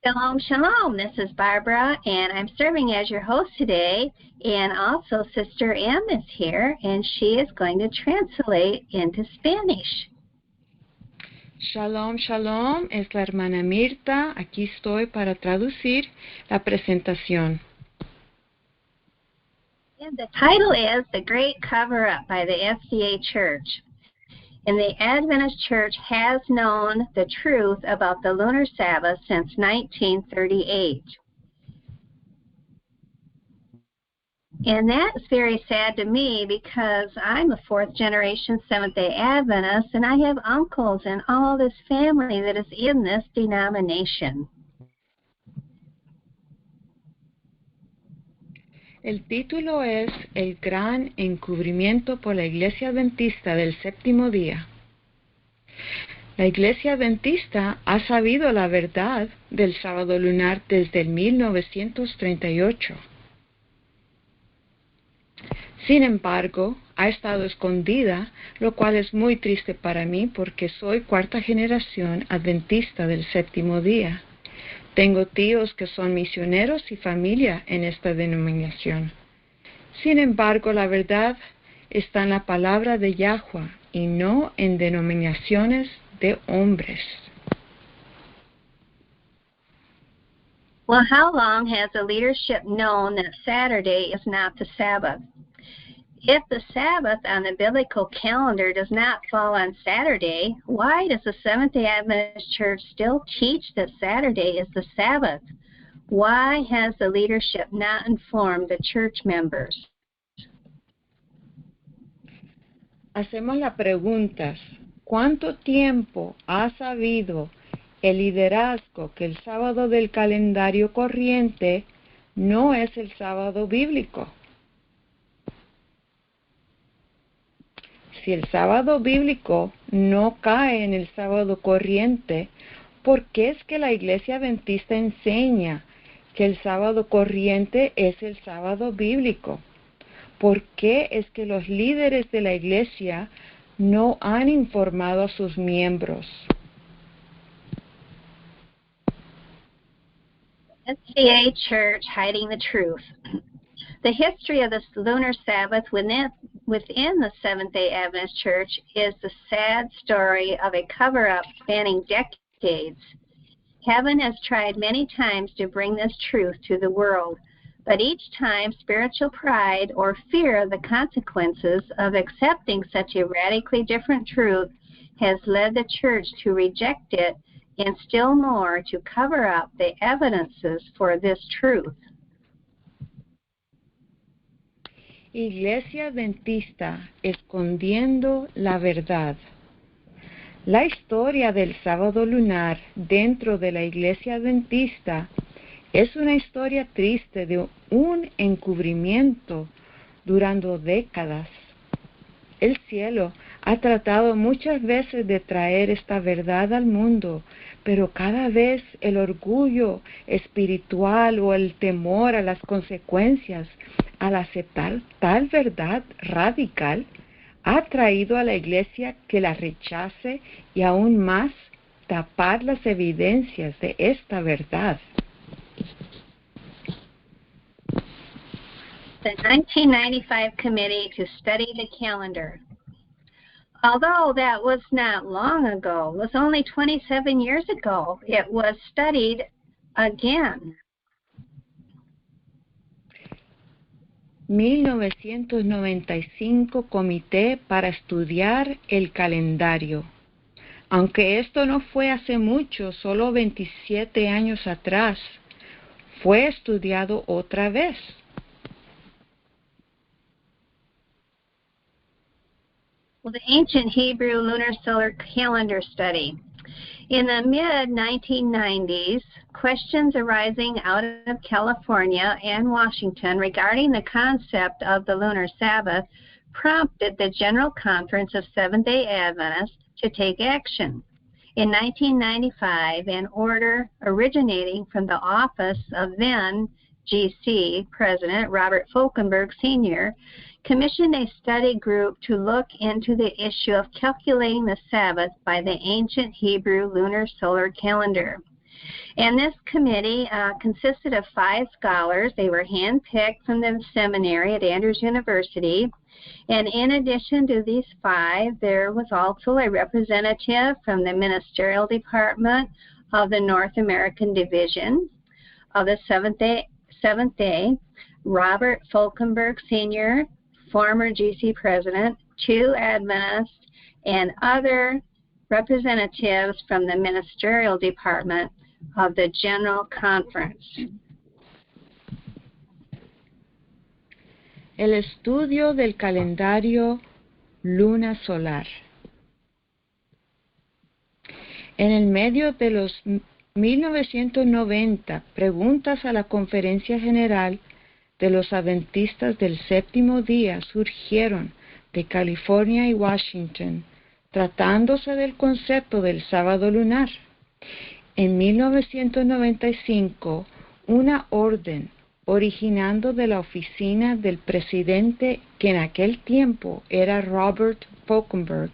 Shalom, shalom. This is Barbara, and I'm serving as your host today. And also, Sister M is here, and she is going to translate into Spanish. Shalom, shalom. Es la hermana Mirta. Aquí estoy para traducir la presentación. And the title is The Great Cover-Up by the FCA Church. And the Adventist Church has known the truth about the lunar Sabbath since 1938. And that's very sad to me because I'm a fourth-generation Seventh-day Adventist, and I have uncles and all this family that is in this denomination. El título es El gran encubrimiento por la Iglesia Adventista del Séptimo Día. La Iglesia Adventista ha sabido la verdad del sábado lunar desde el 1938. Sin embargo, ha estado escondida, lo cual es muy triste para mí porque soy cuarta generación adventista del séptimo día. Tengo tíos que son misioneros y familia en esta denominación. Sin embargo, la verdad está en la palabra de Yahweh y no en denominaciones de hombres. Well, how long has the leadership known that Saturday is not the Sabbath? If the Sabbath on the biblical calendar does not fall on Saturday, why does the Seventh-day Adventist Church still teach that Saturday is the Sabbath? Why has the leadership not informed the church members? Hacemos la pregunta, ¿cuánto tiempo ha sabido el liderazgo que el sábado del calendario corriente no es el sábado bíblico? Si el sábado bíblico no cae en el sábado corriente, ¿por qué es que la Iglesia Adventista enseña que el sábado corriente es el sábado bíblico? ¿Por qué es que los líderes de la Iglesia no han informado a sus miembros? FCA Church hiding the truth. The history of the lunar Sabbath within the Seventh-day Adventist Church is the sad story of a cover-up spanning decades. Heaven has tried many times to bring this truth to the world, but each time spiritual pride or fear of the consequences of accepting such a radically different truth has led the church to reject it and still more to cover up the evidences for this truth. Iglesia Adventista escondiendo la verdad. La historia del sábado lunar dentro de la Iglesia Adventista es una historia triste de un encubrimiento durante décadas. El cielo ha tratado muchas veces de traer esta verdad al mundo, pero cada vez el orgullo espiritual o el temor a las consecuencias al aceptar tal verdad radical ha traído a la Iglesia que la rechace y aún más tapar las evidencias de esta verdad. The 1995 Committee to Study the Calendar. Although that was not long ago, it was only 27 years ago, it was studied again. 1995 Comité para estudiar el calendario. Aunque esto no fue hace mucho, solo 27 años atrás, fue estudiado otra vez. Well, the ancient Hebrew lunar solar calendar study. In the mid-1990s, questions arising out of California and Washington regarding the concept of the lunar Sabbath prompted the General Conference of Seventh-day Adventists to take action. In 1995, an order originating from the office of then GC President Robert Falkenberg Sr. commissioned a study group to look into the issue of calculating the Sabbath by the ancient Hebrew lunar solar calendar. And this committee consisted of 5 scholars. They were handpicked from the seminary at Andrews University. And in addition to these 5, there was also a representative from the ministerial department of the North American Division of the Seventh Day, Robert Falkenberg Sr., former GC president, 2 Adventists, and other representatives from the ministerial department of the General Conference. El estudio del calendario luna solar. En el medio de los 1990 preguntas a la Conferencia General de los Adventistas del Séptimo Día surgieron de California y Washington, tratándose del concepto del sábado lunar. En 1995, una orden originando de la oficina del presidente, que en aquel tiempo era Robert Falkenberg,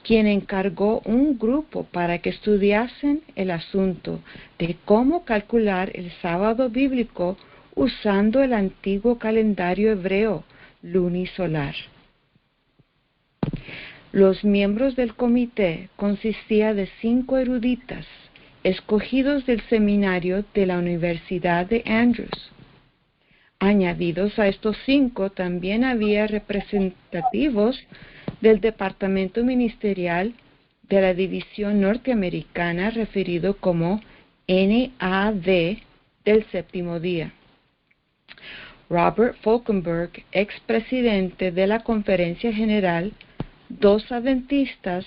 quien encargó un grupo para que estudiasen el asunto de cómo calcular el sábado bíblico usando el antiguo calendario hebreo lunisolar. Los miembros del comité consistían de 5 eruditas, escogidos del seminario de la Universidad de Andrews. Añadidos a estos 5, también había representativos del departamento ministerial de la división norteamericana referido como NAD del Séptimo Día. Robert Falkenberg, expresidente de la Conferencia General, 2 adventistas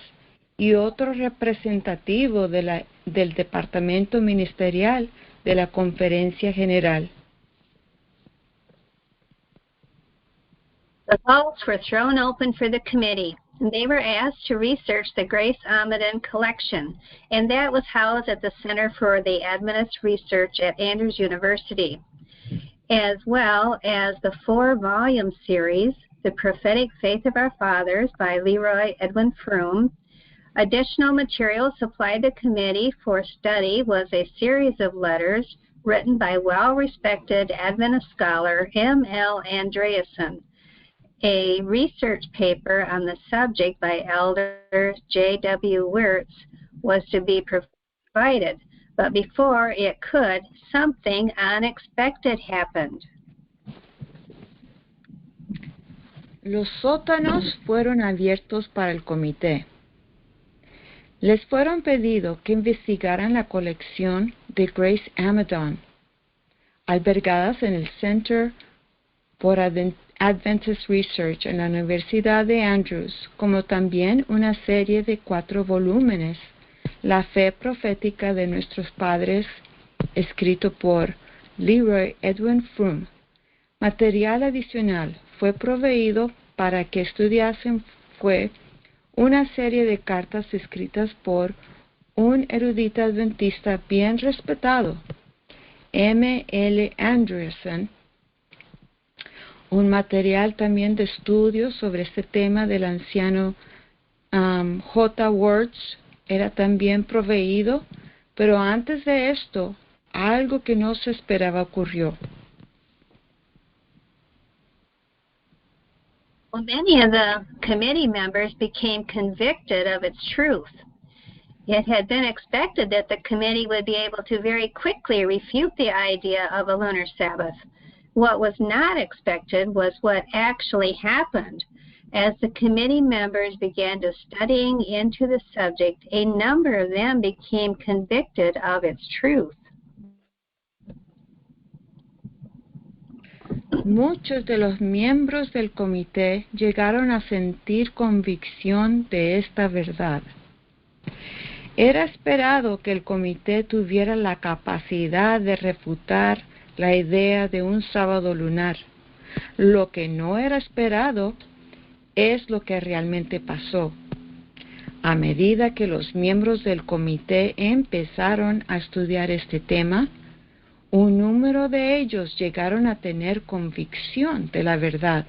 y otro representativo del departamento ministerial de la Conferencia General. The vaults were thrown open for the committee, and they were asked to research the Grace Amiden collection, and that was housed at the Center for the Adventist Research at Andrews University, as well as the 4-volume series, The Prophetic Faith of Our Fathers by Leroy Edwin Froom. Additional material supplied the committee for study was a series of letters written by well-respected Adventist scholar M.L. Andreasen. A research paper on the subject by Elder J.W. Wirtz was to be provided, but before it could, something unexpected happened. Los sótanos fueron abiertos para el comité. Les fueron pedido que investigaran la colección de Grace Amiden, albergadas en el Center for Adventist Research en la Universidad de Andrews, como también una serie de 4 volúmenes, La Fe Profética de Nuestros Padres, escrito por Leroy Edwin Froom. Material adicional fue proveído para que estudiasen fue una serie de cartas escritas por un erudito adventista bien respetado, M.L. Andreasen, un material también de estudio sobre este tema del anciano J. Wirtz era también proveído, pero antes de esto, algo que no se esperaba ocurrió. Well, many of the committee members became convicted of its truth. It had been expected that the committee would be able to very quickly refute the idea of a lunar Sabbath. What was not expected was what actually happened. As the committee members began to studying into the subject, a number of them became convicted of its truth. Muchos de los miembros del comité llegaron a sentir convicción de esta verdad. Era esperado que el comité tuviera la capacidad de refutar la idea de un sábado lunar. Lo que no era esperado es lo que realmente pasó. A medida que los miembros del comité empezaron a estudiar este tema, un número de ellos llegaron a tener convicción de la verdad.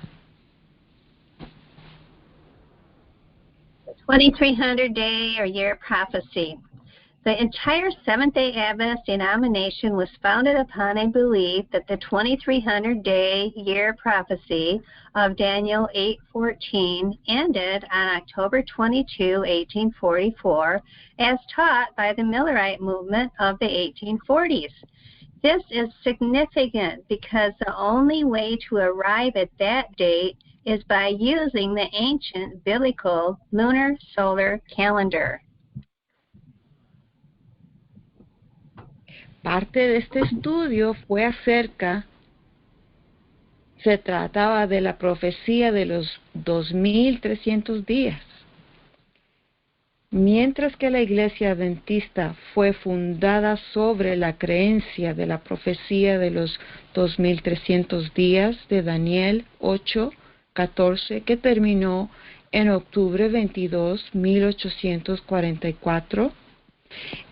The 2300 day or year prophecy. The entire Seventh-day Adventist denomination was founded upon a belief that the 2300-day year prophecy of Daniel 8:14 ended on October 22, 1844, as taught by the Millerite movement of the 1840s. This is significant because the only way to arrive at that date is by using the ancient biblical lunar solar calendar. Parte de este estudio fue se trataba de la profecía de los 2300 días. Mientras que la Iglesia Adventista fue fundada sobre la creencia de la profecía de los 2300 días de Daniel 8:14, que terminó en octubre 22, 1844,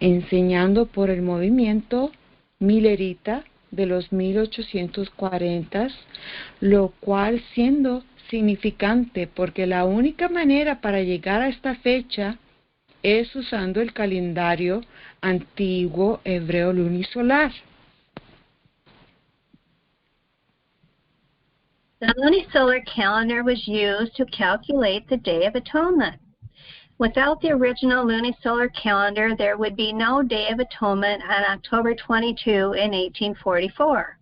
enseñando por el movimiento millerita de los 1840, lo cual siendo significante porque la única manera para llegar a esta fecha es usando el calendario antiguo hebreo lunisolar. The lunisolar calendar was used to calculate the Day of Atonement. Without the original lunisolar calendar, there would be no Day of Atonement on October 22 in 1844.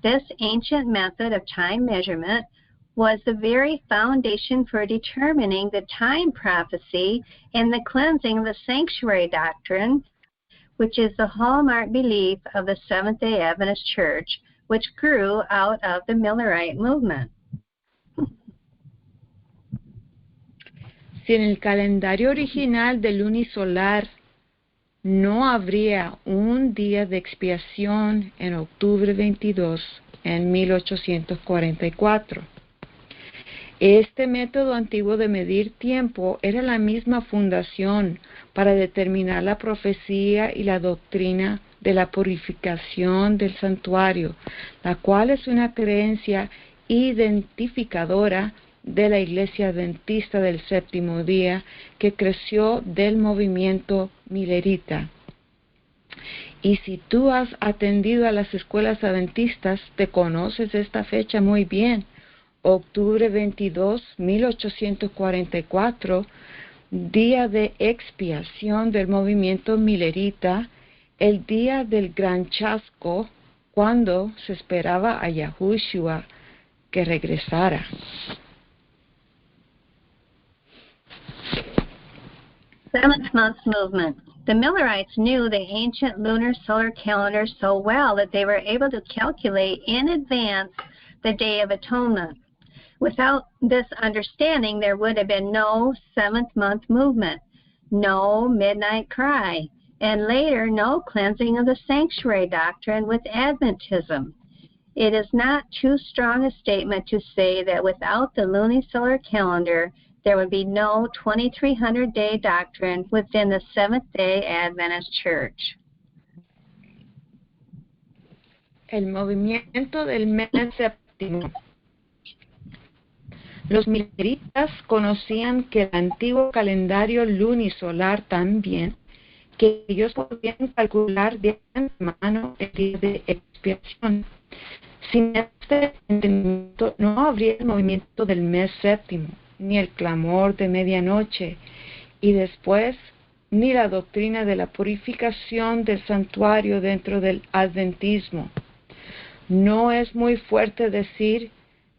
This ancient method of time measurement was the very foundation for determining the time prophecy and the cleansing of the sanctuary doctrine, which is the hallmark belief of the Seventh-day Adventist Church, which grew out of the Millerite movement. Si en el calendario original del lunisolar no habría un día de expiación en octubre 22 en 1844. Este método antiguo de medir tiempo era la misma fundación para determinar la profecía y la doctrina de la purificación del santuario, la cual es una creencia identificadora de la Iglesia Adventista del Séptimo Día que creció del movimiento millerita. Y si tú has atendido a las escuelas adventistas, te conoces esta fecha muy bien. Octubre 22, 1844, día de expiación del movimiento millerita, el día del gran chasco, cuando se esperaba a Yahushua que regresara. Seventh month movement. The Millerites knew the ancient lunar solar calendar so well that they were able to calculate in advance the Day of Atonement. Without this understanding, there would have been no seventh month movement, no midnight cry, and later no cleansing of the sanctuary doctrine with Adventism. It is not too strong a statement to say that without the lunisolar calendar, there would be no 2300-day doctrine within the Seventh-day Adventist Church. El movimiento del mes séptimo. Los milleritas conocían que el antiguo calendario lunisolar tan bien que ellos podían calcular de antemano el día de expiación. Sin este entendimiento no habría el movimiento del mes séptimo, ni el clamor de medianoche, y después ni la doctrina de la purificación del santuario dentro del adventismo. No es muy fuerte decir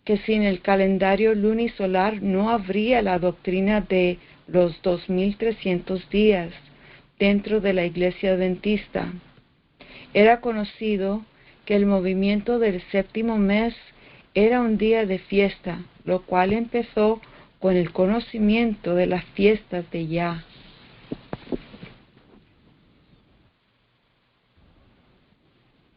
que sin el calendario lunisolar no habría la doctrina de los 2300 días dentro de la Iglesia Adventista. Era conocido que el movimiento del séptimo mes era un día de fiesta, lo cual empezó con el conocimiento de las fiestas de Yah.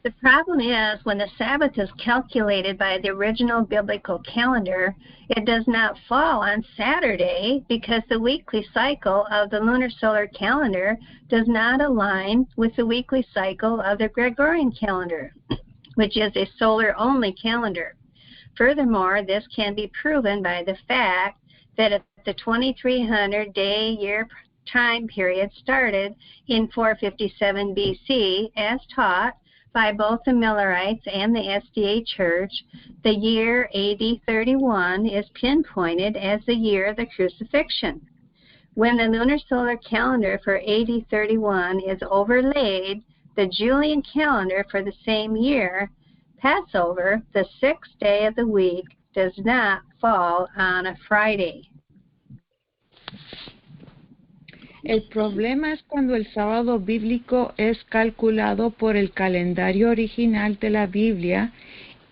The problem is, when the Sabbath is calculated by the original biblical calendar, it does not fall on Saturday because the weekly cycle of the lunar solar calendar does not align with the weekly cycle of the Gregorian calendar, which is a solar-only calendar. Furthermore, this can be proven by the fact that if the 2300-day year time period started in 457 BC as taught by both the Millerites and the SDA Church. The year AD 31 is pinpointed as the year of the crucifixion. When the lunar solar calendar for AD 31 is overlaid, the Julian calendar for the same year, Passover, the 6th day of the week, does not fall on a Friday. El problema es cuando el sábado bíblico es calculado por el calendario original de la Biblia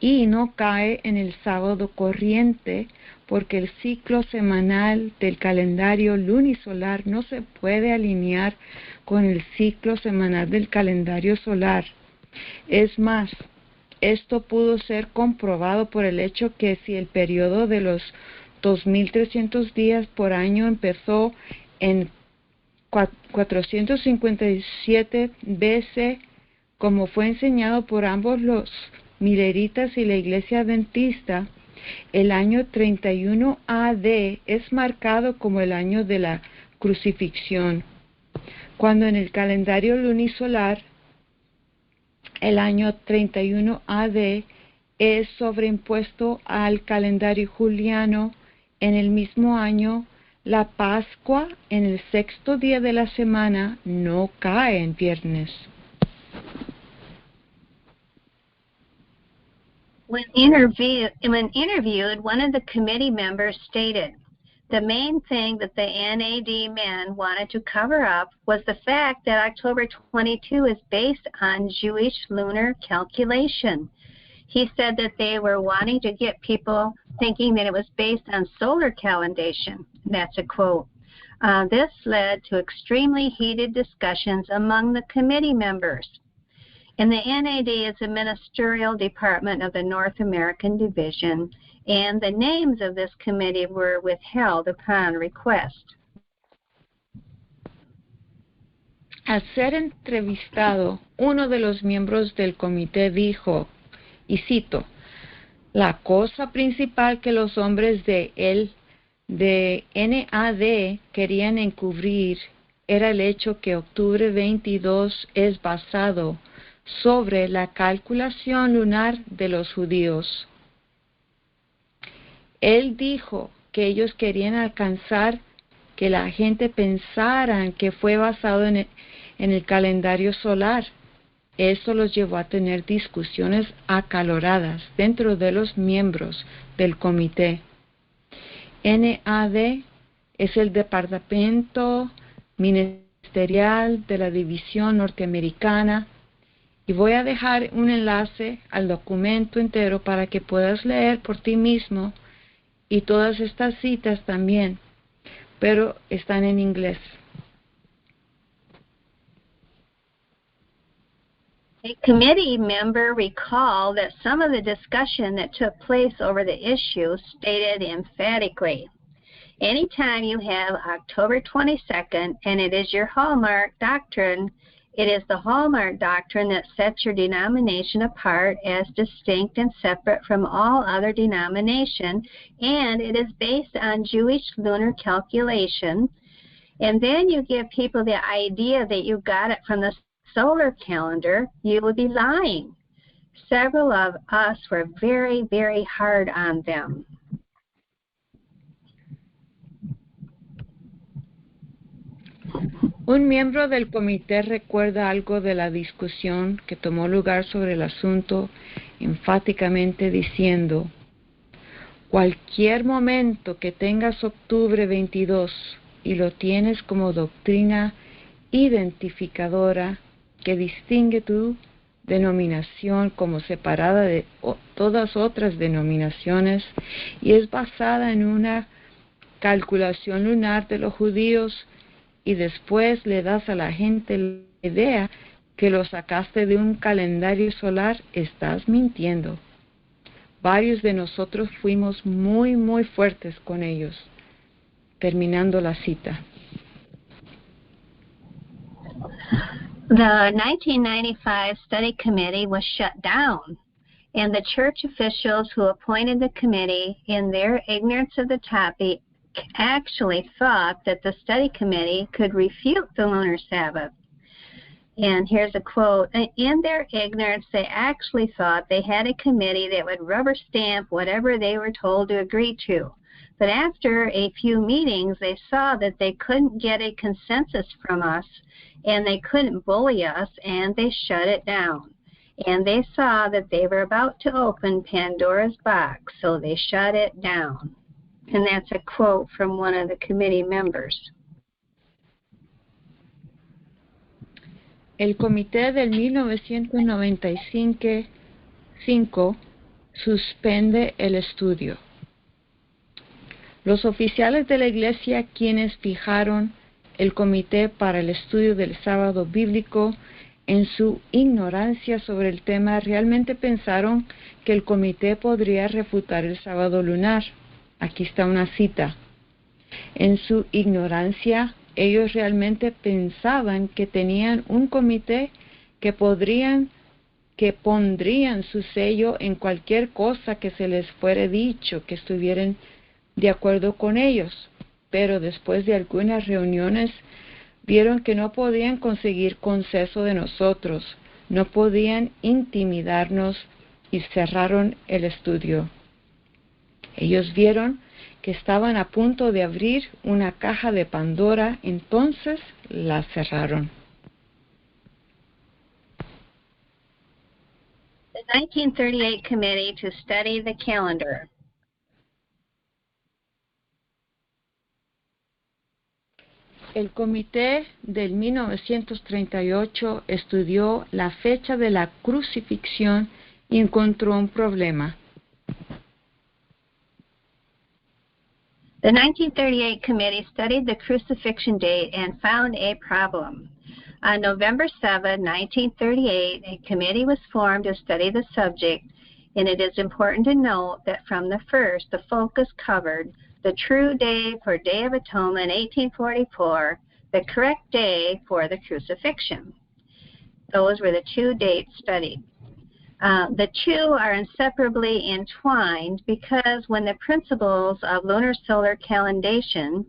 y no cae en el sábado corriente, porque el ciclo semanal del calendario lunisolar no se puede alinear con el ciclo semanal del calendario solar. Es más, esto pudo ser comprobado por el hecho que si el periodo de los 2300 días por año empezó en 457 BC, como fue enseñado por ambos los mileritas y la Iglesia Adventista, el año 31 AD es marcado como el año de la crucifixión, cuando en el calendario lunisolar el año 31 AD es sobreimpuesto al calendario juliano en el mismo año. La Pascua en el 6º día de la semana no cae en viernes. When interviewed, one of the committee members stated, the main thing that the NAD men wanted to cover up was the fact that October 22 is based on Jewish lunar calculation. He said that they were wanting to get people thinking that it was based on solar calendation. That's a quote. This led to extremely heated discussions among the committee members. And the NAD is the ministerial department of the North American Division, and the names of this committee were withheld upon request. Al ser entrevistado, uno de los miembros del comité dijo, y cito, la cosa principal que los hombres de NAD querían encubrir era el hecho que octubre 22 es basado sobre la calculación lunar de los judíos. Él dijo que ellos querían alcanzar que la gente pensara que fue basado en el calendario solar. Eso los llevó a tener discusiones acaloradas dentro de los miembros del comité. NAD es el departamento ministerial de la División Norteamericana, y voy a dejar un enlace al documento entero para que puedas leer por ti mismo, y todas estas citas también, pero están en inglés. A committee member recalled that some of the discussion that took place over the issue stated emphatically, anytime you have October 22nd and it is your hallmark doctrine, it is the hallmark doctrine that sets your denomination apart as distinct and separate from all other denominations, and it is based on Jewish lunar calculation. And then you give people the idea that you got it from the solar calendar, you would be lying. Several of us were very, very hard on them. Un miembro del comité recuerda algo de la discusión que tomó lugar sobre el asunto, enfáticamente diciendo, cualquier momento que tengas octubre 22 y lo tienes como doctrina identificadora que distingue tu denominación como separada de todas otras denominaciones y es basada en una calculación lunar de los judíos, y después le das a la gente la idea que lo sacaste de un calendario solar, estás mintiendo. Varios de nosotros fuimos muy, muy fuertes con ellos. Terminando la cita. The 1995 study committee was shut down, and the church officials who appointed the committee, in their ignorance of the topic, actually thought that the study committee could refute the lunar Sabbath. And here's a quote, "In their ignorance, they actually thought they had a committee that would rubber stamp whatever they were told to agree to. But after a few meetings, they saw that they couldn't get a consensus from us, and they couldn't bully us, and they shut it down. And they saw that they were about to open Pandora's box, so they shut it down." And that's a quote from one of the committee members. El comité del 1995 suspende el estudio. Los oficiales de la Iglesia, quienes fijaron el comité para el estudio del sábado bíblico, en su ignorancia sobre el tema, realmente pensaron que el comité podría refutar el sábado lunar. Aquí está una cita. En su ignorancia, ellos realmente pensaban que tenían un comité que pondrían su sello en cualquier cosa que se les fuera dicho, que estuvieran de acuerdo con ellos. Pero después de algunas reuniones, vieron que no podían conseguir consenso de nosotros, no podían intimidarnos y cerraron el estudio. Ellos vieron que estaban a punto de abrir una caja de Pandora, entonces la cerraron. The 1938 Committee to Study the Calendar. El comité del 1938 estudió la fecha de la crucifixión y encontró un problema. The 1938 committee studied the crucifixion date and found a problem. On November 7, 1938, a committee was formed to study the subject, and it is important to note that from the first, the focus covered the true day for Day of Atonement, 1844, the correct day for the crucifixion. Those were the two dates studied. The two are inseparably entwined because when the principles of lunar solar calendation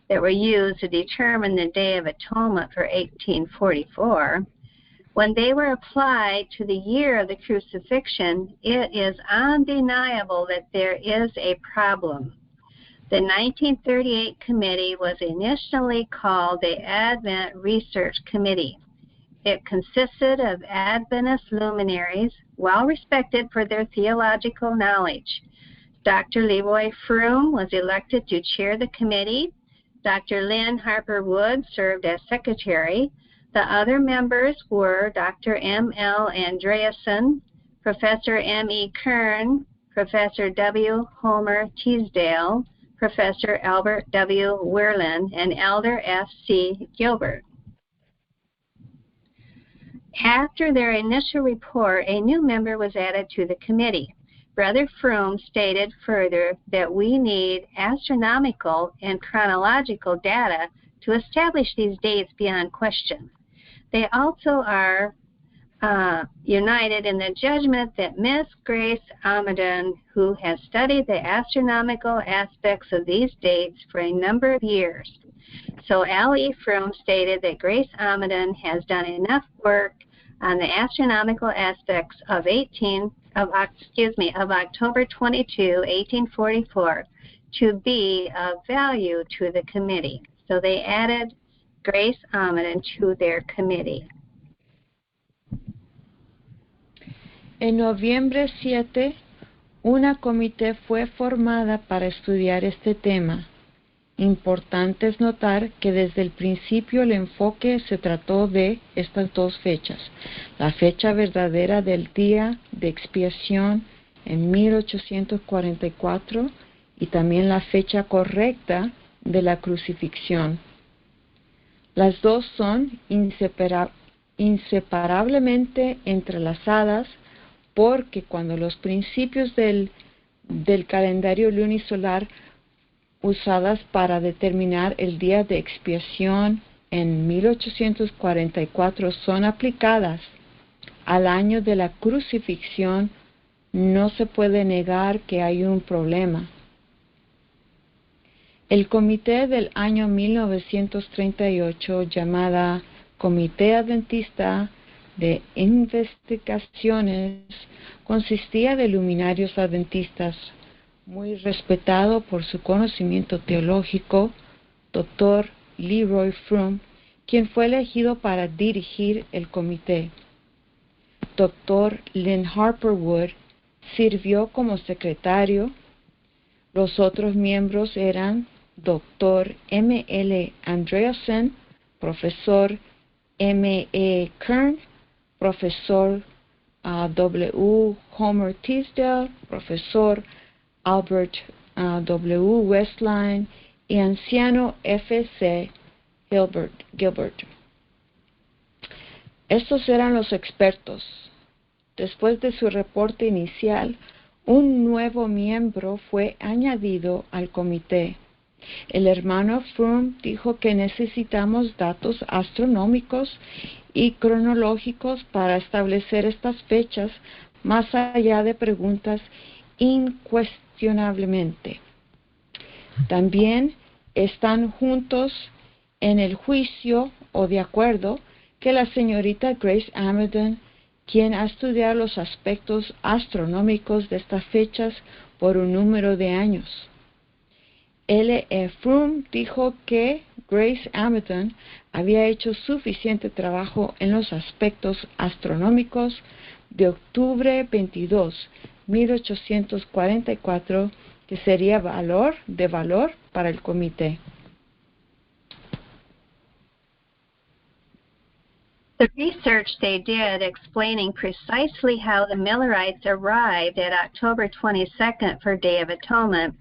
that were used to determine the Day of Atonement for 1844, when they were applied to the year of the crucifixion, it is undeniable that there is a problem. The 1938 committee was initially called the Advent Research Committee. It consisted of Adventist luminaries, well respected for their theological knowledge. Dr. Leroy Froom was elected to chair the committee. Dr. Lynn Harper Wood served as secretary. The other members were Dr. M.L. Andreasen, Professor M.E. Kern, Professor W. Homer Teasdale, Professor Albert W. Werlin, and Elder F.C. Gilbert. After their initial report, a new member was added to the committee. Brother Froom stated further that we need astronomical and chronological data to establish these dates beyond question. They also are united in the judgment that Miss Grace Amadon, who has studied the astronomical aspects of these dates for a number of years. So L.E. Froom stated that Grace Amadon has done enough work on the astronomical aspects of October 22, 1844, to be of value to the committee. So they added Grace Amadon to their committee. En noviembre 7, una comité fue formada para estudiar este tema. Importante es notar que desde el principio el enfoque se trató de estas dos fechas, la fecha verdadera del día de expiación en 1844 y también la fecha correcta de la crucifixión. Las dos son inseparablemente entrelazadas porque cuando los principios del calendario lunisolar usadas para determinar el día de expiación en 1844 son aplicadas al año de la crucifixión, no se puede negar que hay un problema. El comité del año 1938, llamada Comité Adventista de Investigaciones, consistía de luminarios adventistas, muy respetado por su conocimiento teológico, Dr. Leroy Froom, quien fue elegido para dirigir el comité. Dr. Lynn Harper Wood sirvió como secretario. Los otros miembros eran Dr. M. L. Andreasen, profesor M. E. Kern, profesor W. Homer Tisdale, profesor Albert W. Westline y anciano F. C. Gilbert. Estos eran los expertos. Después de su reporte inicial, un nuevo miembro fue añadido al comité. El hermano Froom dijo que necesitamos datos astronómicos y cronológicos para establecer estas fechas más allá de preguntas incuestionablemente. También están juntos en el juicio o de acuerdo que la señorita Grace Amadon, quien ha estudiado los aspectos astronómicos de estas fechas por un número de años. L. E. Froom dijo que Grace Amadon había hecho suficiente trabajo en los aspectos astronómicos de octubre 22, 1844, que sería de valor para el comité. The research they did explaining precisely how the Millerites arrived at October 22nd for Day of Atonement,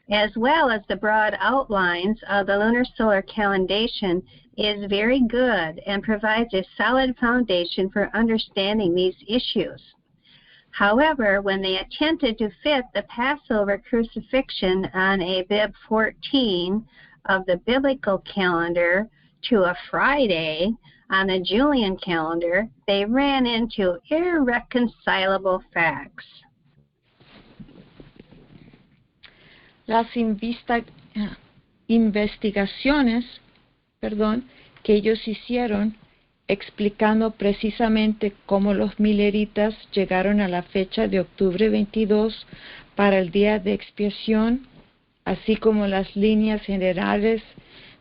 as well as the broad outlines of the lunar solar calendation, is very good and provides a solid foundation for understanding these issues. However, when they attempted to fit the Passover crucifixion on Abib 14 of the biblical calendar to a Friday on the Julian calendar, they ran into irreconcilable facts. Las investigaciones que ellos hicieron explicando precisamente cómo los milleritas llegaron a la fecha de octubre 22 para el día de expiación, así como las líneas generales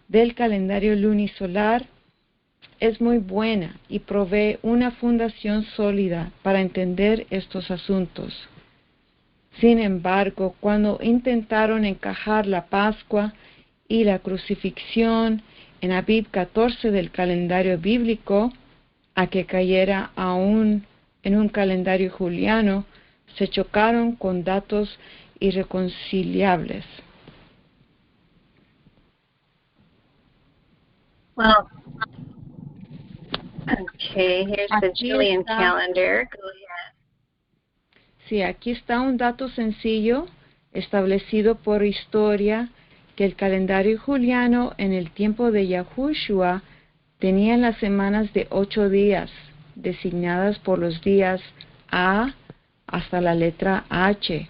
del calendario lunisolar, es muy buena y provee una fundación sólida para entender estos asuntos. Sin embargo, cuando intentaron encajar la Pascua y la crucifixión en Abib 14 del calendario bíblico, a que cayera aún en un calendario juliano, se chocaron con datos irreconciliables. Well, okay, here's the Julian calendar. Go ahead. Sí, aquí está un dato sencillo establecido por historia que el calendario juliano en el tiempo de Yahushua tenía las semanas de 8 días, designadas por los días A hasta la letra H.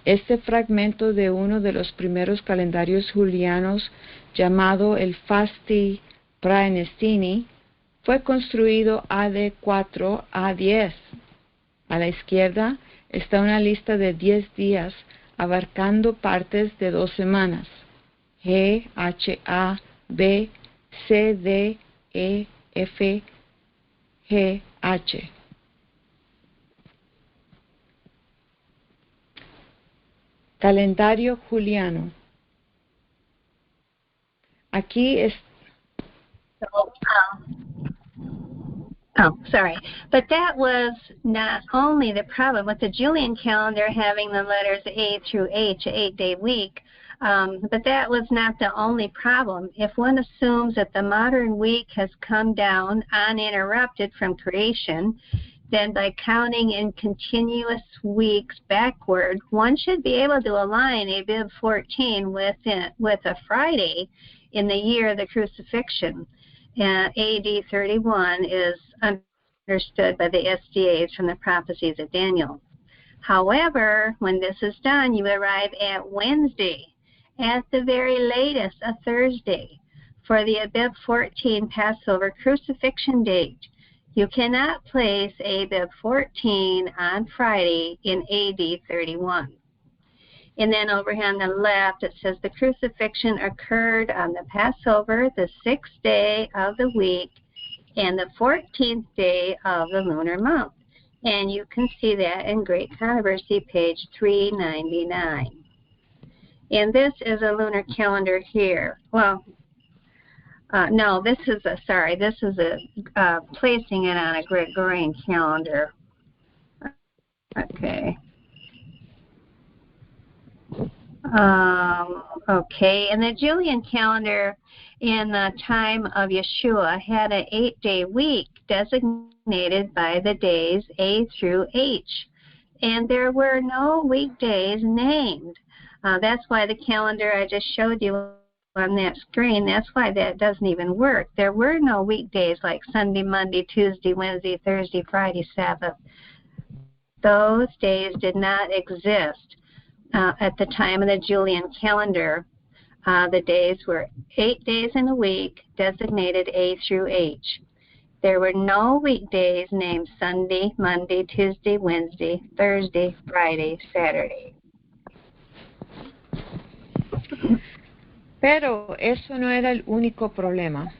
Este fragmento de uno de los primeros calendarios julianos, llamado el Fasti Praenestini, fue construido AD 4 a 10. A la izquierda está una lista de 10 días abarcando partes de 2 semanas. G, H, A, B, C, D, E, F, G, H. Calendario juliano. Aquí es... Oh, sorry. But that was not only the problem with the Julian calendar having the letters A through H, 8-day week, but that was not the only problem. If one assumes that the modern week has come down uninterrupted from creation, then by counting in continuous weeks backward, one should be able to align Abib 14 with a Friday in the year of the crucifixion. AD 31 is understood by the SDAs from the prophecies of Daniel. However, when this is done, you arrive at Wednesday, at the very latest a Thursday, for the Abib 14 Passover crucifixion date. You cannot place Abib 14 on Friday in AD 31. And then over here on the left, it says the crucifixion occurred on the Passover, the 6th day of the week, and the 14th day of the lunar month. And you can see that in Great Controversy, page 399. And this is a lunar calendar here. Well, no, this is a placing it on a Gregorian calendar. Okay. Okay, and the Julian calendar in the time of Yeshua had an 8-day week designated by the days A through H, and there were no weekdays named. That's why the calendar I just showed you on that screen, that's why that doesn't even work. There were no weekdays like Sunday, Monday, Tuesday, Wednesday, Thursday, Friday, Sabbath. Those days did not exist. At the time of the Julian calendar, the days were 8 days in a week, designated A through H. There were no weekdays named Sunday, Monday, Tuesday, Wednesday, Thursday, Friday, Saturday. Pero eso no era el único problema.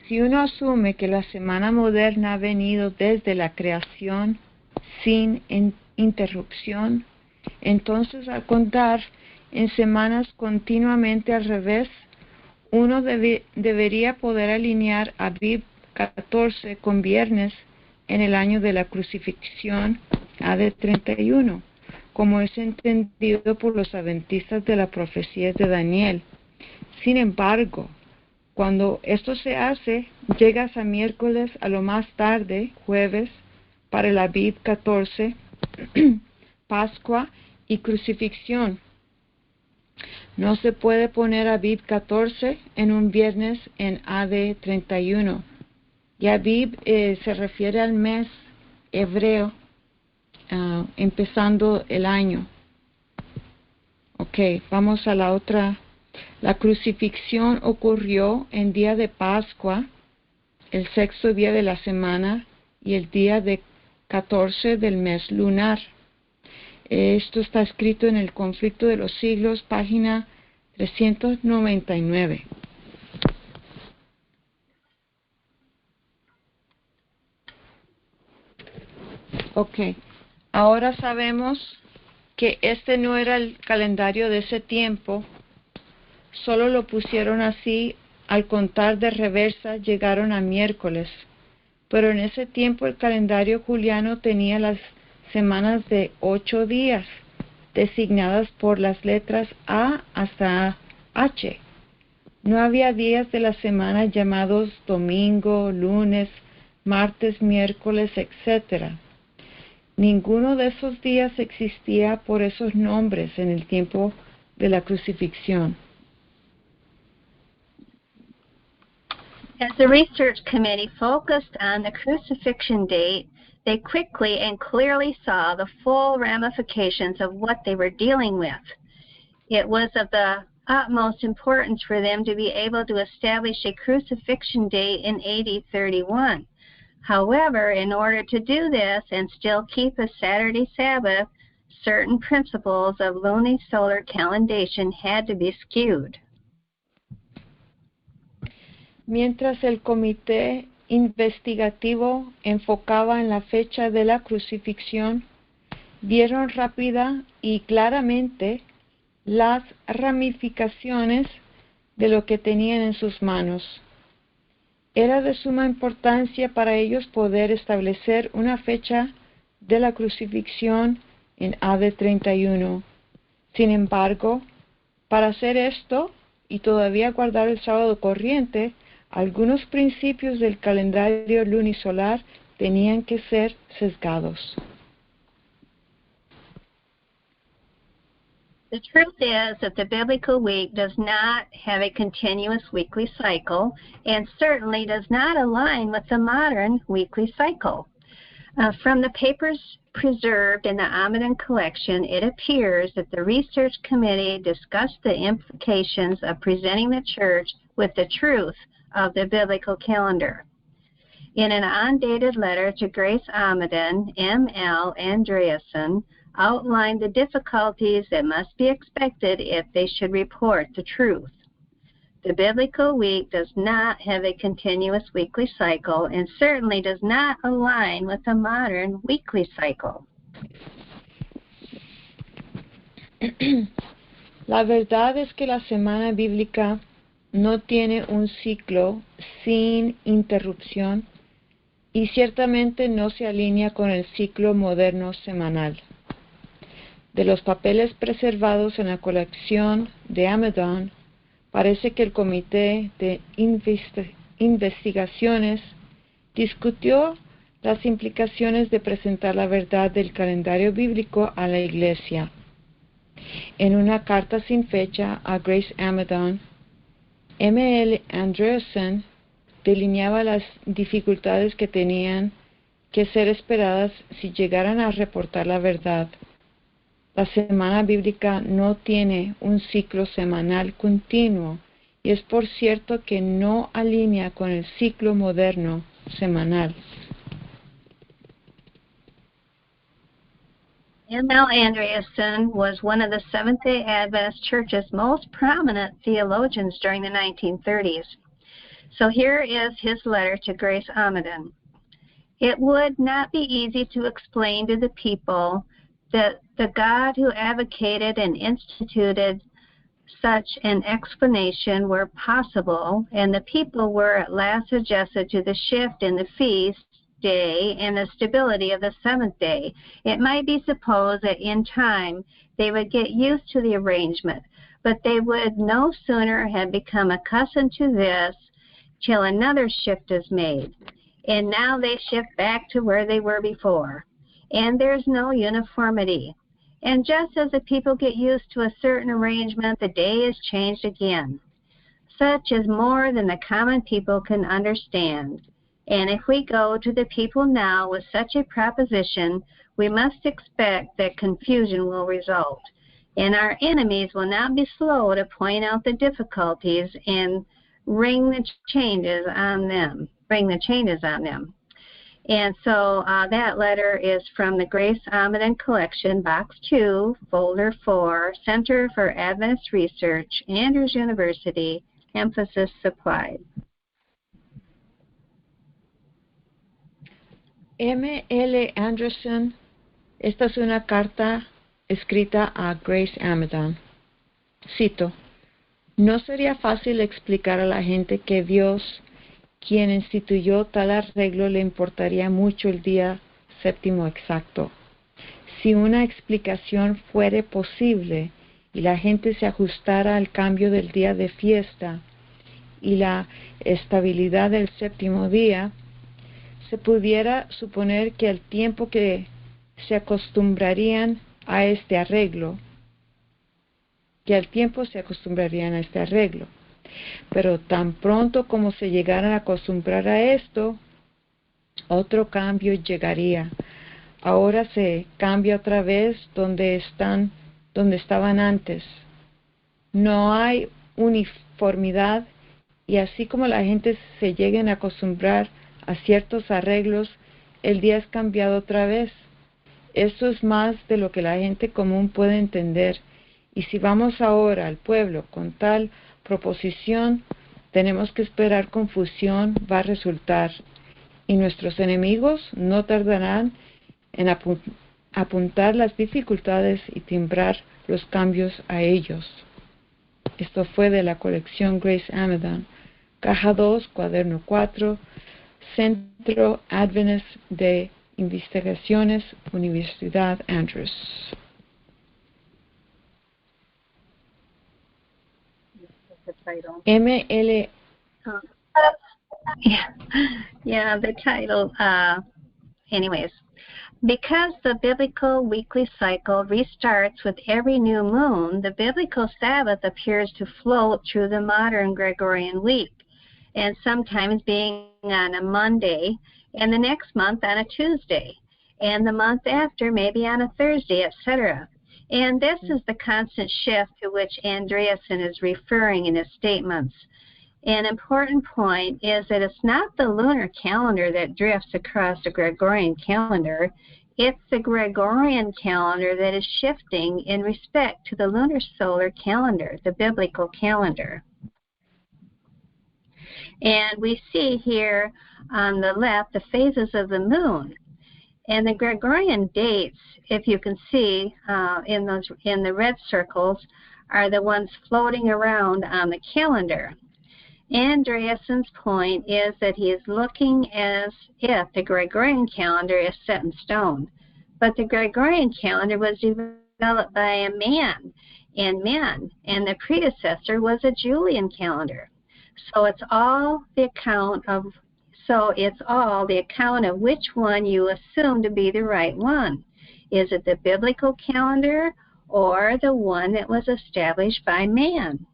Si uno asume que la semana moderna ha venido desde la creación sin interrupción, entonces al contar en semanas continuamente al revés, uno debería poder alinear Abib 14 con viernes en el año de la crucifixión AD 31, como es entendido por los adventistas de la profecía de Daniel. Sin embargo, cuando esto se hace, llegas a miércoles a lo más tarde, jueves, para el Abib 14, Pascua y crucifixión. No se puede poner Abib 14 en un viernes en AD 31. Y Abib se refiere al mes hebreo, empezando el año. Ok, vamos a la otra. La crucifixión ocurrió en día de Pascua, el 6º día de la semana y el día de 14 del mes lunar. Esto está escrito en el Conflicto de los Siglos, página 399. Ok, ahora sabemos que este no era el calendario de ese tiempo, solo lo pusieron así, al contar de reversa llegaron a miércoles, pero en ese tiempo el calendario juliano tenía las semanas de 8 días, designadas por las letras A hasta H. No había días de la semana llamados domingo, lunes, martes, miércoles, etc. Ninguno de esos días existía por esos nombres en el tiempo de la crucifixión. As the research committee focused on the crucifixion date, they quickly and clearly saw the full ramifications of what they were dealing with. It was of the utmost importance for them to be able to establish a crucifixion date in AD 31. However, in order to do this and still keep a Saturday Sabbath, certain principles of lunisolar calendation had to be skewed. Mientras el comité investigativo enfocaba en la fecha de la crucifixión, vieron rápida y claramente las ramificaciones de lo que tenían en sus manos. Era de suma importancia para ellos poder establecer una fecha de la crucifixión en AD 31. Sin embargo, para hacer esto y todavía guardar el sábado corriente, algunos principios del calendario lunisolar tenían que ser sesgados. The truth is that the biblical week does not have a continuous weekly cycle and certainly does not align with the modern weekly cycle. From the papers preserved in the Amidon collection, it appears that the research committee discussed the implications of presenting the church with the truth of the biblical calendar. In an undated letter to Grace Amidon, M.L. Andreasen outlined the difficulties that must be expected if they should report the truth. The biblical week does not have a continuous weekly cycle and certainly does not align with the modern weekly cycle. La verdad es que la semana bíblica no tiene un ciclo sin interrupción y ciertamente no se alinea con el ciclo moderno semanal. De los papeles preservados en la colección de Amidon, parece que el Comité de Investigaciones discutió las implicaciones de presentar la verdad del calendario bíblico a la Iglesia. En una carta sin fecha a Grace Amidon, M.L. Andreasen delineaba las dificultades que tenían que ser esperadas si llegaran a reportar la verdad. La semana bíblica no tiene un ciclo semanal continuo y es por cierto que no alinea con el ciclo moderno semanal. M.L. Andreasen was one of the Seventh-day Adventist Church's most prominent theologians during the 1930s. So here is his letter to Grace Amidon. It would not be easy to explain to the people that the God who advocated and instituted such an explanation were possible, and the people were at last adjusted to the shift in the feast day and the stability of the seventh day. It might be supposed that in time they would get used to the arrangement, but they would no sooner have become accustomed to this till another shift is made. And now they shift back to where they were before. And there's no uniformity. And just as the people get used to a certain arrangement, the day is changed again. Such is more than the common people can understand. And if we go to the people now with such a proposition, we must expect that confusion will result. And our enemies will not be slow to point out the difficulties and bring the changes on them. And so that letter is from the Grace Amidon Collection, Box 2, Folder 4, Center for Adventist Research, Andrews University, emphasis supplied. M.L. Andreasen, esta es una carta escrita a Grace Amidon. Cito: no sería fácil explicar a la gente que Dios, quien instituyó tal arreglo, le importaría mucho el día séptimo exacto. Si una explicación fuere posible y la gente se ajustara al cambio del día de fiesta y la estabilidad del séptimo día, se pudiera suponer que al tiempo que se acostumbrarían a este arreglo, pero tan pronto como se llegaran a acostumbrar a esto, otro cambio llegaría. Ahora se cambia otra vez donde estaban antes. No hay uniformidad y así como la gente se lleguen a acostumbrar a ciertos arreglos, el día es cambiado otra vez. Esto es más de lo que la gente común puede entender. Y si vamos ahora al pueblo con tal proposición, tenemos que esperar confusión va a resultar. Y nuestros enemigos no tardarán en apuntar las dificultades y timbrar los cambios a ellos. Esto fue de la colección Grace Amidon, Caja 2, Cuaderno 4, Centro Adventist de Investigaciones, Universidad Andrews. M.L. Yeah, the title, anyways. Because the biblical weekly cycle restarts with every new moon, the biblical Sabbath appears to float through the modern Gregorian week, and sometimes being on a Monday, and the next month on a Tuesday. and the month after maybe on a Thursday, etc. And this is the constant shift to which Andreasen is referring in his statements. An important point is that it's not the lunar calendar that drifts across the Gregorian calendar. It's the Gregorian calendar that is shifting in respect to the lunar solar calendar, the biblical calendar. And we see here on the left the phases of the moon. And the Gregorian dates, if you can see in the red circles, are the ones floating around on the calendar. Andreasen's point is that he is looking as if the Gregorian calendar is set in stone. But the Gregorian calendar was developed by a man and men, and the predecessor was a Julian calendar. So it's all the account of which one you assume to be the right one. Is it the biblical calendar or the one that was established by man?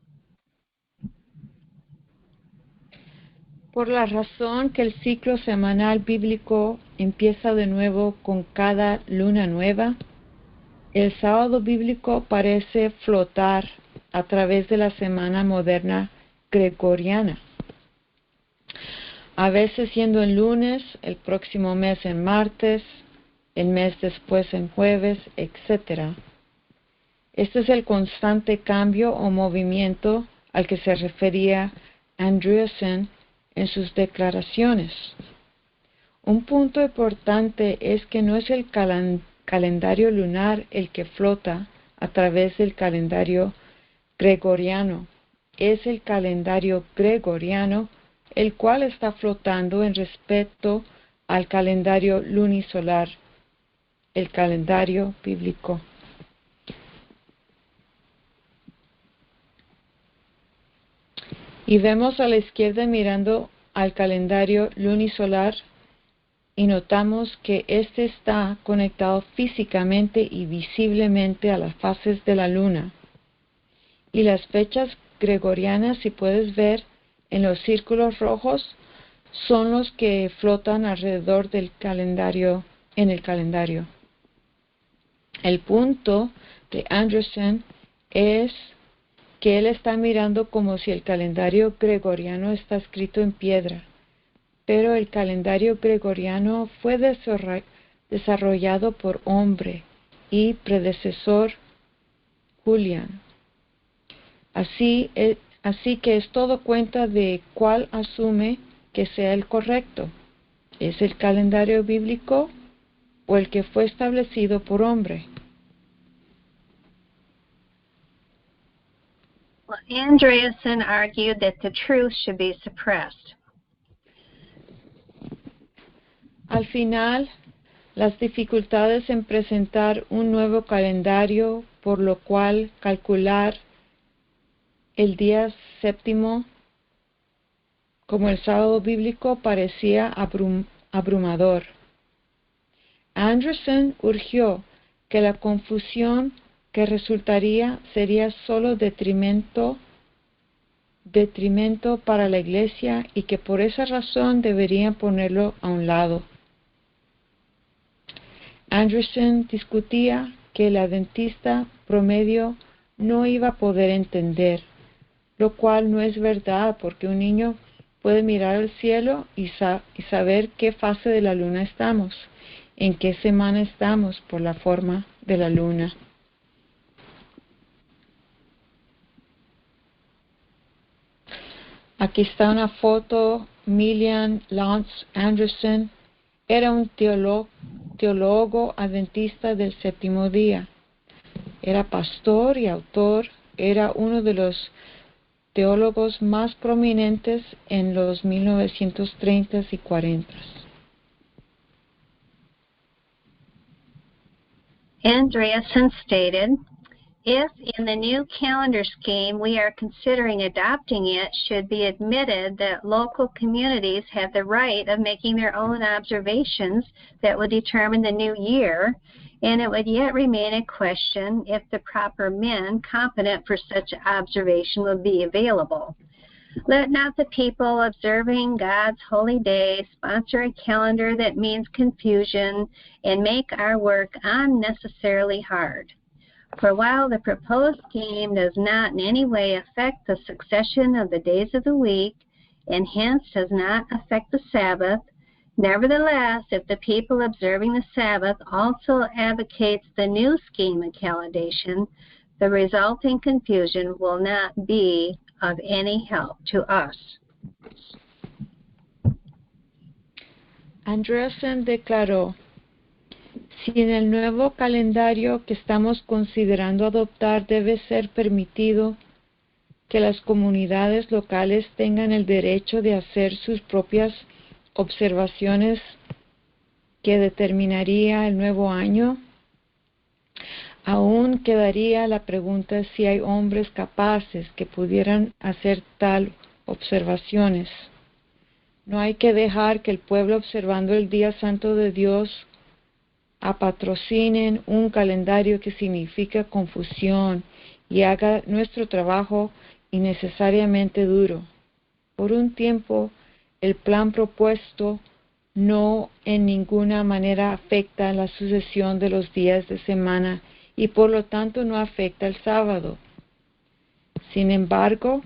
Por la razón que el ciclo semanal bíblico empieza de nuevo con cada luna nueva, el sábado bíblico parece flotar a través de la semana moderna gregoriana. A veces siendo en lunes, el próximo mes en martes, el mes después en jueves, etc. Este es el constante cambio o movimiento al que se refería Andreasen en sus declaraciones. Un punto importante es que no es el calendario lunar el que flota a través del calendario gregoriano, es el calendario gregoriano el cual está flotando en respecto al calendario lunisolar, el calendario bíblico. Y vemos a la izquierda mirando al calendario lunisolar y notamos que este está conectado físicamente y visiblemente a las fases de la luna. Y las fechas gregorianas, si puedes ver en los círculos rojos, son los que flotan alrededor del calendario, en el calendario. El punto de Andreasen es que él está mirando como si el calendario gregoriano está escrito en piedra, pero el calendario gregoriano fue desarrollado por hombre y predecesor Julián. Así que es todo cuenta de cuál asume que sea el correcto. ¿Es el calendario bíblico o el que fue establecido por hombre? Well, Andreasen argued that the truth should be suppressed. Al final, las dificultades en presentar un nuevo calendario, por lo cual calcular el día séptimo como el sábado bíblico parecía abrumador. Andreasen urgió que la confusión que resultaría sería solo detrimento para la Iglesia y que por esa razón deberían ponerlo a un lado. Andreasen discutía que el adventista promedio no iba a poder entender, lo cual no es verdad porque un niño puede mirar al cielo y saber qué fase de la luna estamos, en qué semana estamos por la forma de la luna. Aquí está una foto. Milian Lance Andreasen era un teólogo adventista del séptimo día. Era pastor y autor. Era uno de los teólogos más prominentes en los 1930s y 40s. Andreasen stated, if in the new calendar scheme we are considering adopting it, should be admitted that local communities have the right of making their own observations that would determine the new year, and it would yet remain a question if the proper men competent for such observation would be available. Let not the people observing God's holy day sponsor a calendar that means confusion and make our work unnecessarily hard. For while the proposed scheme does not in any way affect the succession of the days of the week, and hence does not affect the Sabbath, nevertheless, if the people observing the Sabbath also advocates the new scheme of calendation, the resulting confusion will not be of any help to us. Andreasen declaró, si en el nuevo calendario que estamos considerando adoptar debe ser permitido que las comunidades locales tengan el derecho de hacer sus propias observaciones que determinaría el nuevo año, aún quedaría la pregunta si hay hombres capaces que pudieran hacer tal observaciones. No hay que dejar que el pueblo, observando el día santo de Dios, patrocinen un calendario que significa confusión y haga nuestro trabajo innecesariamente duro. Por un tiempo, el plan propuesto no en ninguna manera afecta la sucesión de los días de semana y por lo tanto no afecta el sábado. Sin embargo,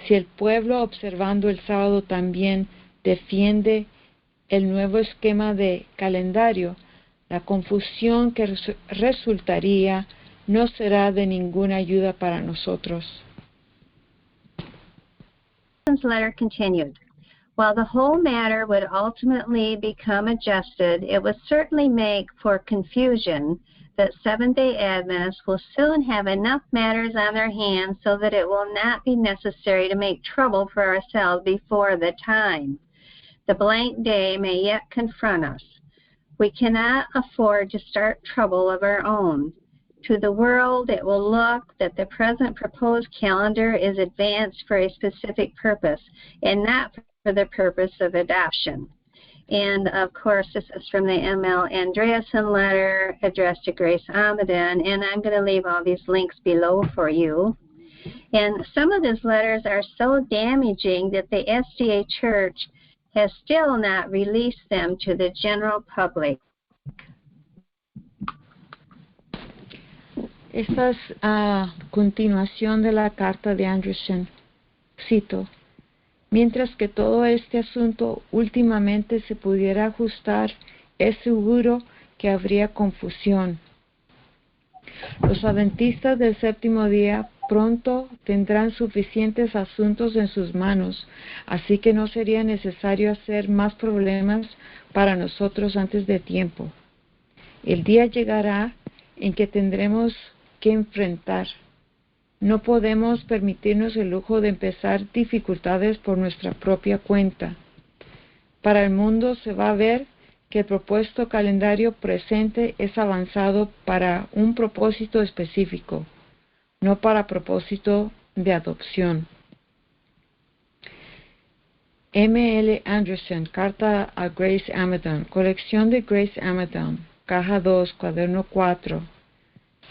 si el pueblo, observando el sábado, también defiende el nuevo esquema de calendario, la confusión que resultaría no será de ninguna ayuda para nosotros. Letter continued. While the whole matter would ultimately become adjusted, it would certainly make for confusion that Seventh-day Adventists will soon have enough matters on their hands so that it will not be necessary to make trouble for ourselves before the time. The blank day may yet confront us. We cannot afford to start trouble of our own. To the world, it will look that the present proposed calendar is advanced for a specific purpose and not for the purpose of adoption. And, of course, this is from the M.L. Andreasen letter addressed to Grace Amidon, and I'm going to leave all these links below for you. And some of these letters are so damaging that the SDA Church has still not released them to the general public. Esta es a continuación de la carta de Andreasen. Cito, mientras que todo este asunto últimamente se pudiera ajustar, es seguro que habría confusión. Los adventistas del séptimo día pronto tendrán suficientes asuntos en sus manos, así que no sería necesario hacer más problemas para nosotros antes de tiempo. El día llegará en que tendremos que enfrentar. No podemos permitirnos el lujo de empezar dificultades por nuestra propia cuenta. Para el mundo se va a ver que el propuesto calendario presente es avanzado para un propósito específico, no para propósito de adopción. M.L. Andreasen, carta a Grace Amidon, colección de Grace Amidon, caja 2, cuaderno 4,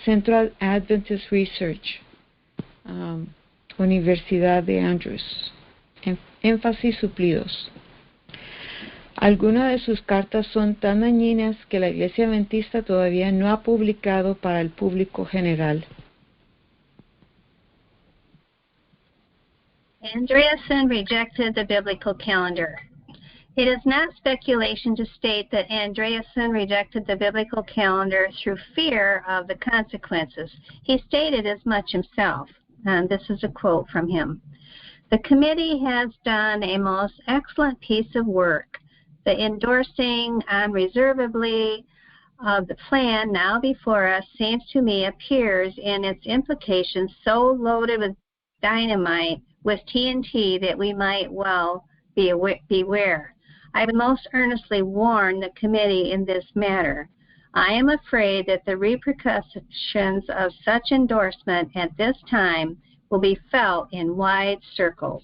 Central Adventist Research, Universidad de Andrews, énfasis suplidos. Algunas de sus cartas son tan dañinas que la Iglesia Adventista todavía no ha publicado para el público general. Andreasen rejected the biblical calendar. It is not speculation to state that Andreasen rejected the biblical calendar through fear of the consequences. He stated as much himself, and this is a quote from him. The committee has done a most excellent piece of work. The endorsing unreservedly of the plan now before us seems to me appears in its implications so loaded with dynamite, with TNT, that we might well beware. I would most earnestly warn the committee in this matter. I am afraid that the repercussions of such endorsement at this time will be felt in wide circles.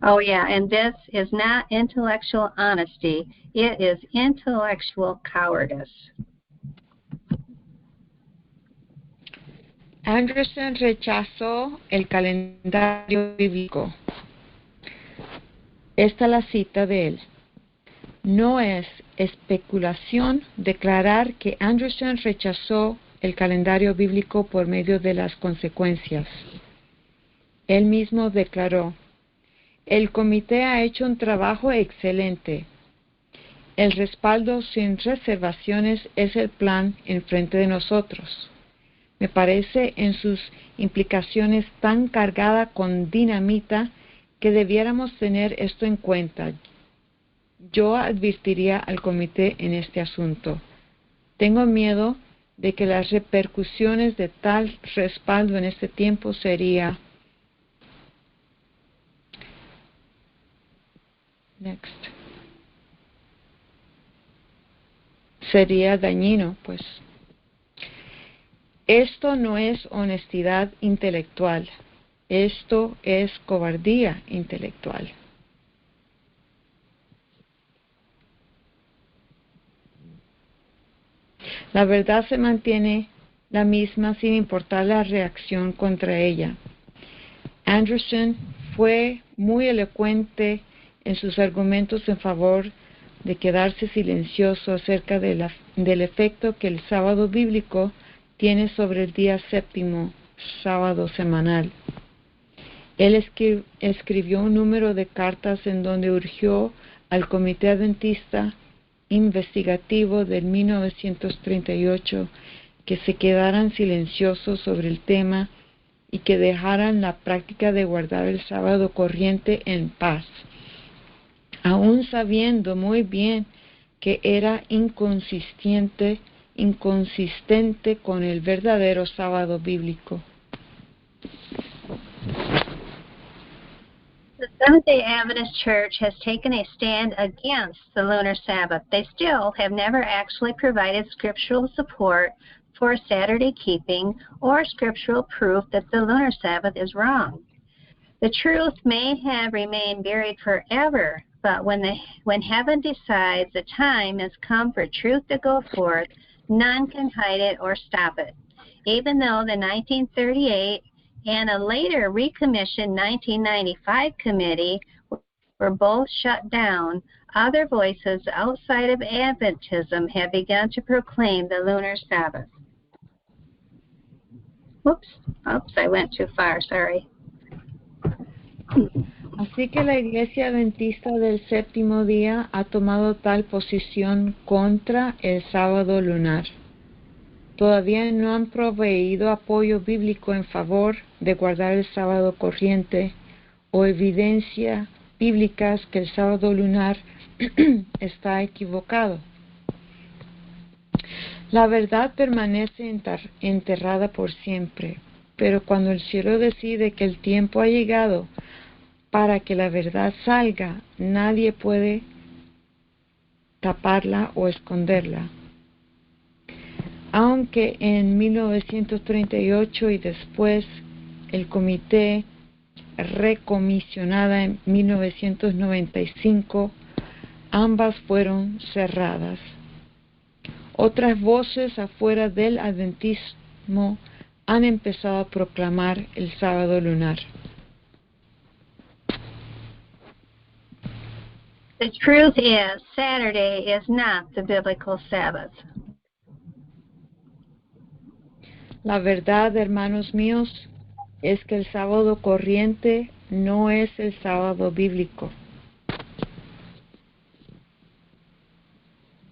Oh yeah, and this is not intellectual honesty, it is intellectual cowardice. Anderson rechazó el calendario bíblico. Esta es la cita de él. No es especulación declarar que Anderson rechazó el calendario bíblico por medio de las consecuencias. Él mismo declaró: el comité ha hecho un trabajo excelente. El respaldo sin reservaciones es el plan enfrente de nosotros. Me parece en sus implicaciones tan cargada con dinamita que debiéramos tener esto en cuenta. Yo advertiría al comité en este asunto. Tengo miedo de que las repercusiones de tal respaldo en este tiempo sería dañino, pues. Esto no es honestidad intelectual, esto es cobardía intelectual. La verdad se mantiene la misma sin importar la reacción contra ella. Anderson fue muy elocuente en sus argumentos en favor de quedarse silencioso acerca del efecto que el sábado bíblico tiene sobre el día séptimo, sábado semanal. Él escribió un número de cartas en donde urgió al Comité Adventista Investigativo del 1938 que se quedaran silenciosos sobre el tema y que dejaran la práctica de guardar el sábado corriente en paz, aun sabiendo muy bien que era inconsistente con el verdadero sábado bíblico. The Seventh-day Adventist Church has taken a stand against the lunar Sabbath. They still have never actually provided scriptural support for Saturday keeping or scriptural proof that the lunar Sabbath is wrong. The truth may have remained buried forever, but when heaven decides the time has come for truth to go forth, none can hide it or stop it. Even though the 1938 and a later recommissioned 1995 committee were both shut down, other voices outside of Adventism have begun to proclaim the lunar Sabbath. Oops, I went too far, sorry. Así que la Iglesia Adventista del Séptimo Día ha tomado tal posición contra el sábado lunar. Todavía no han proveído apoyo bíblico en favor de guardar el sábado corriente o evidencia bíblicas que el sábado lunar está equivocado. La verdad permanece enterrada por siempre, pero cuando el cielo decide que el tiempo ha llegado para que la verdad salga, nadie puede taparla o esconderla. Aunque en 1938 y después el comité recomisionada en 1995, ambas fueron cerradas. Otras voces afuera del adventismo han empezado a proclamar el sábado lunar. The truth is, Saturday is not the biblical Sabbath. La verdad, hermanos míos, es que el sábado corriente no es el sábado bíblico.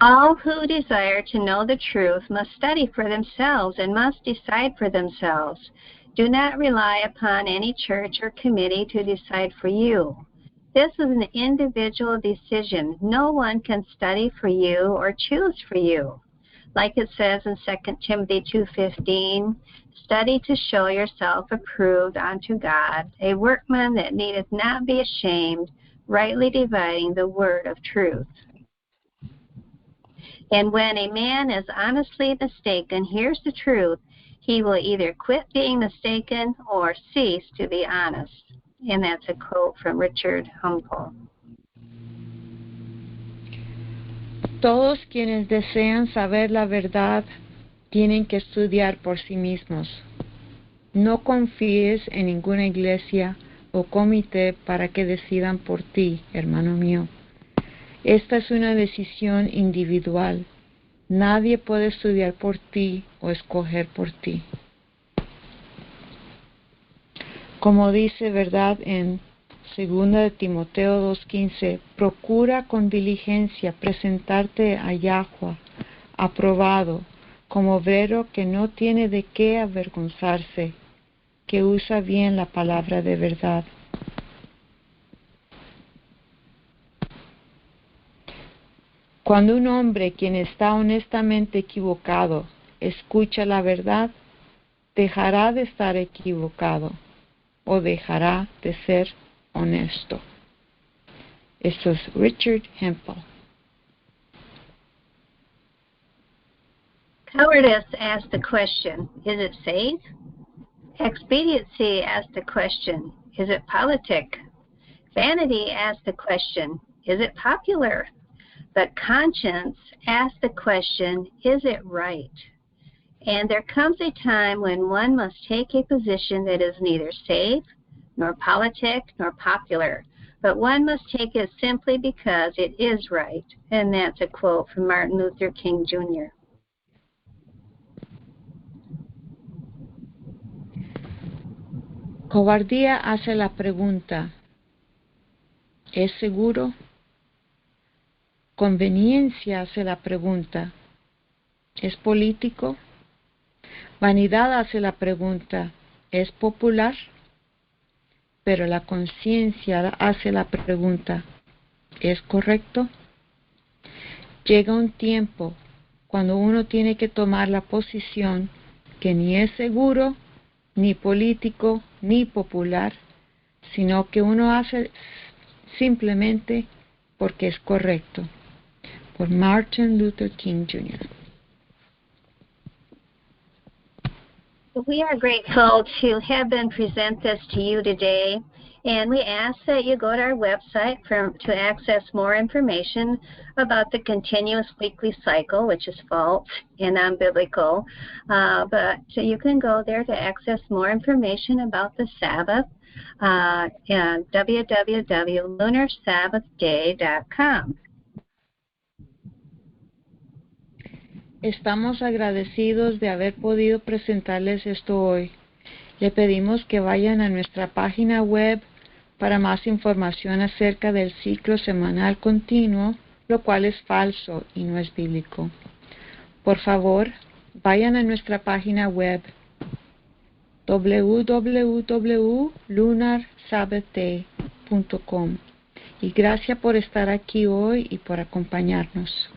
All who desire to know the truth must study for themselves and must decide for themselves. Do not rely upon any church or committee to decide for you. This is an individual decision. No one can study for you or choose for you. Like it says in 2 Timothy 2:15, study to show yourself approved unto God, a workman that needeth not be ashamed, rightly dividing the word of truth. And when a man is honestly mistaken, hears the truth, he will either quit being mistaken or cease to be honest. And that's a quote from Richard Humble. Todos quienes desean saber la verdad tienen que estudiar por sí mismos. No confíes en ninguna iglesia o comité para que decidan por ti, hermano mío. Esta es una decisión individual. Nadie puede estudiar por ti o escoger por ti. Como dice, ¿verdad?, en 2 de Timoteo 2:15, procura con diligencia presentarte a Yahweh aprobado, como obrero que no tiene de qué avergonzarse, que usa bien la palabra de verdad. Cuando un hombre quien está honestamente equivocado escucha la verdad, dejará de estar equivocado o dejará de ser honesto. Esto es Richard Hempel. Cowardice asked the question, is it safe? Expediency asked the question, is it politic? Vanity asked the question, is it popular? But conscience asked the question, is it right? And there comes a time when one must take a position that is neither safe, nor politic, nor popular, but one must take it simply because it is right. And that's a quote from Martin Luther King Jr. Cobardía hace la pregunta, ¿es seguro? Conveniencia hace la pregunta, ¿es político? Vanidad hace la pregunta, ¿es popular? Pero la conciencia hace la pregunta, ¿es correcto? Llega un tiempo cuando uno tiene que tomar la posición que ni es seguro, ni político, ni popular, sino que uno hace simplemente porque es correcto. Por Martin Luther King Jr. We are grateful to have been present this to you today, and we ask that you go to our website to access more information about the continuous weekly cycle, which is false and unbiblical. But you can go there to access more information about the Sabbath at www.lunarsabbathday.com. Estamos agradecidos de haber podido presentarles esto hoy. Le pedimos que vayan a nuestra página web para más información acerca del ciclo semanal continuo, lo cual es falso y no es bíblico. Por favor, vayan a nuestra página web www.lunarsabbathday.com y gracias por estar aquí hoy y por acompañarnos.